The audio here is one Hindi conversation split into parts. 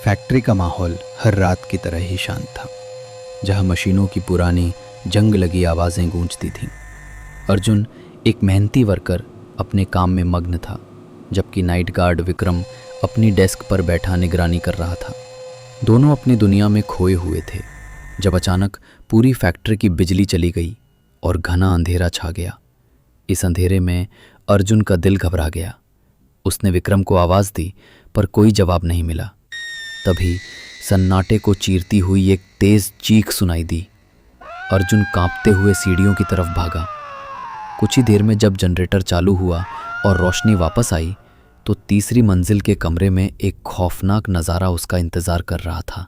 फैक्ट्री का माहौल हर रात की तरह ही शांत था, जहां मशीनों की पुरानी जंग लगी आवाज़ें गूंजती थीं। अर्जुन, एक मेहनती वर्कर, अपने काम में मग्न था, जबकि नाइट गार्ड विक्रम अपनी डेस्क पर बैठा निगरानी कर रहा था। दोनों अपनी दुनिया में खोए हुए थे, जब अचानक पूरी फैक्ट्री की बिजली चली गई और घना अंधेरा छा गया। इस अंधेरे में अर्जुन का दिल घबरा गया। उसने विक्रम को आवाज़ दी, पर कोई जवाब नहीं मिला। तभी सन्नाटे को चीरती हुई एक तेज चीख सुनाई दी। अर्जुन कांपते हुए सीढ़ियों की तरफ भागा। कुछ ही देर में जब जनरेटर चालू हुआ और रोशनी वापस आई, तो तीसरी मंजिल के कमरे में एक खौफनाक नज़ारा उसका इंतज़ार कर रहा था।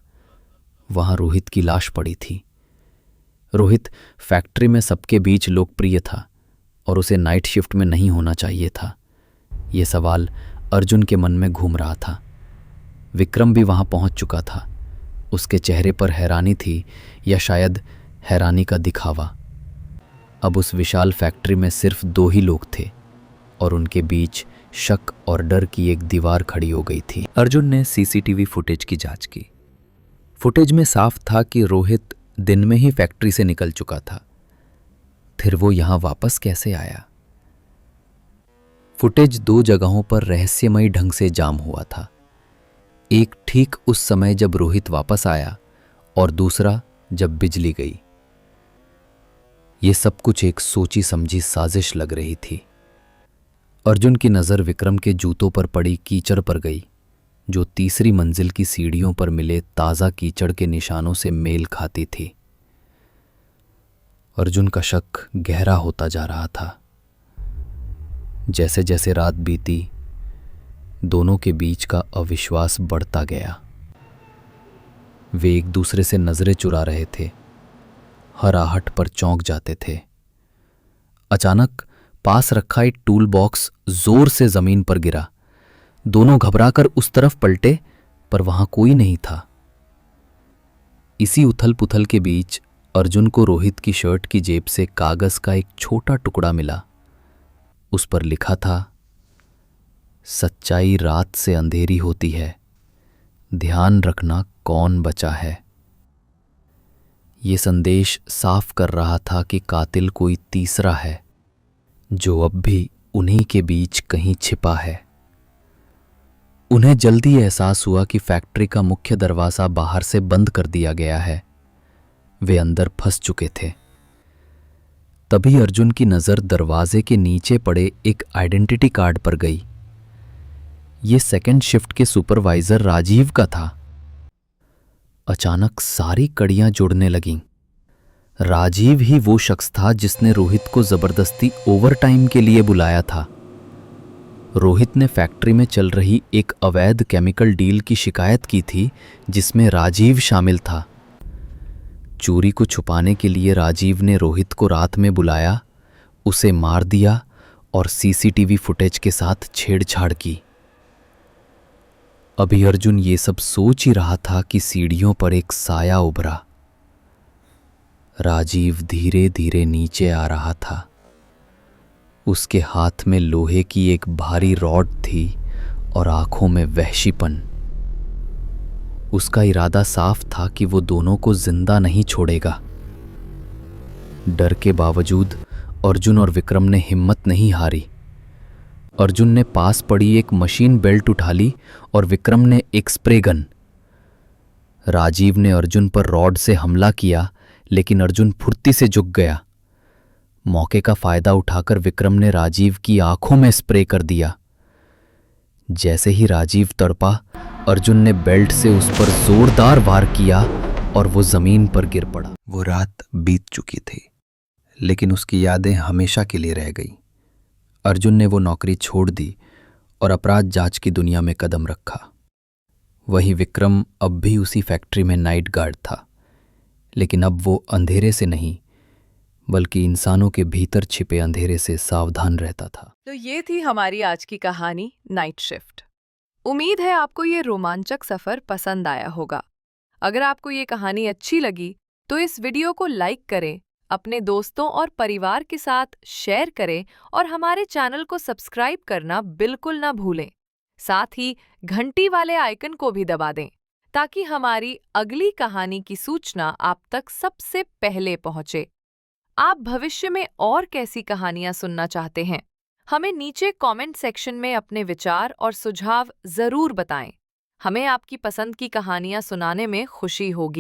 वहाँ रोहित की लाश पड़ी थी। रोहित फैक्ट्री में सबके बीच लोकप्रिय था और उसे नाइट शिफ्ट में नहीं होना चाहिए था। ये सवाल अर्जुन के मन में घूम रहा था। विक्रम भी वहां पहुंच चुका था। उसके चेहरे पर हैरानी थी, या शायद हैरानी का दिखावा। अब उस विशाल फैक्ट्री में सिर्फ दो ही लोग थे और उनके बीच शक और डर की एक दीवार खड़ी हो गई थी। अर्जुन ने सीसीटीवी फुटेज की जांच की। फुटेज में साफ था कि रोहित दिन में ही फैक्ट्री से निकल चुका था। फिर वो यहां वापस कैसे आया? फुटेज दो जगहों पर रहस्यमयी ढंग से जाम हुआ था। एक ठीक उस समय जब रोहित वापस आया, और दूसरा जब बिजली गई। ये सब कुछ एक सोची समझी साजिश लग रही थी। अर्जुन की नज़र विक्रम के जूतों पर पड़ी कीचड़ पर गई, जो तीसरी मंजिल की सीढ़ियों पर मिले ताज़ा कीचड़ के निशानों से मेल खाती थी। अर्जुन का शक गहरा होता जा रहा था। जैसे जैसे रात बीती, दोनों के बीच का अविश्वास बढ़ता गया। वे एक दूसरे से नजरें चुरा रहे थे, हर आहट पर चौंक जाते थे। अचानक पास रखा एक टूल बॉक्स जोर से जमीन पर गिरा। दोनों घबराकर उस तरफ पलटे, पर वहां कोई नहीं था। इसी उथल पुथल के बीच अर्जुन को रोहित की शर्ट की जेब से कागज का एक छोटा टुकड़ा मिला। उस पर लिखा था, सच्चाई रात से अंधेरी होती है, ध्यान रखना कौन बचा है। ये संदेश साफ कर रहा था कि कातिल कोई तीसरा है, जो अब भी उन्हीं के बीच कहीं छिपा है। उन्हें जल्दी एहसास हुआ कि फैक्ट्री का मुख्य दरवाजा बाहर से बंद कर दिया गया है। वे अंदर फंस चुके थे। तभी अर्जुन की नज़र दरवाजे के नीचे पड़े एक आइडेंटिटी कार्ड पर गई। ये सेकंड शिफ्ट के सुपरवाइजर राजीव का था। अचानक सारी कड़ियां जुड़ने लगीं। राजीव ही वो शख्स था जिसने रोहित को जबरदस्ती ओवरटाइम के लिए बुलाया था। रोहित ने फैक्ट्री में चल रही एक अवैध केमिकल डील की शिकायत की थी, जिसमें राजीव शामिल था। चोरी को छुपाने के लिए राजीव ने रोहित को रात में बुलाया, उसे मार दिया और सीसीटीवी फुटेज के साथ छेड़छाड़ की। अभी अर्जुन ये सब सोच ही रहा था कि सीढ़ियों पर एक साया उभरा। राजीव धीरे धीरे नीचे आ रहा था। उसके हाथ में लोहे की एक भारी रॉड थी और आंखों में वहशीपन। उसका इरादा साफ था कि वो दोनों को जिंदा नहीं छोड़ेगा। डर के बावजूद अर्जुन और विक्रम ने हिम्मत नहीं हारी। अर्जुन ने पास पड़ी एक मशीन बेल्ट उठा ली और विक्रम ने एक स्प्रे गन। राजीव ने अर्जुन पर रॉड से हमला किया, लेकिन अर्जुन फुर्ती से झुक गया। मौके का फायदा उठाकर विक्रम ने राजीव की आंखों में स्प्रे कर दिया। जैसे ही राजीव तड़पा, अर्जुन ने बेल्ट से उस पर जोरदार वार किया और वो जमीन पर गिर पड़ा। वो रात बीत चुकी थी, लेकिन उसकी यादें हमेशा के लिए रह गई। अर्जुन ने वो नौकरी छोड़ दी और अपराध जांच की दुनिया में कदम रखा। वहीं विक्रम अब भी उसी फैक्ट्री में नाइट गार्ड था, लेकिन अब वो अंधेरे से नहीं, बल्कि इंसानों के भीतर छिपे अंधेरे से सावधान रहता था। तो ये थी हमारी आज की कहानी नाइट शिफ्ट। उम्मीद है आपको ये रोमांचक सफर पसंद आया होगा। अगर आपको ये कहानी अच्छी लगी तो इस वीडियो को लाइक करें, अपने दोस्तों और परिवार के साथ शेयर करें और हमारे चैनल को सब्सक्राइब करना बिल्कुल ना भूलें। साथ ही घंटी वाले आइकन को भी दबा दें, ताकि हमारी अगली कहानी की सूचना आप तक सबसे पहले पहुंचे। आप भविष्य में और कैसी कहानियां सुनना चाहते हैं? हमें नीचे कमेंट सेक्शन में अपने विचार और सुझाव जरूर बताएं। हमें आपकी पसंद की कहानियां सुनाने में खुशी होगी।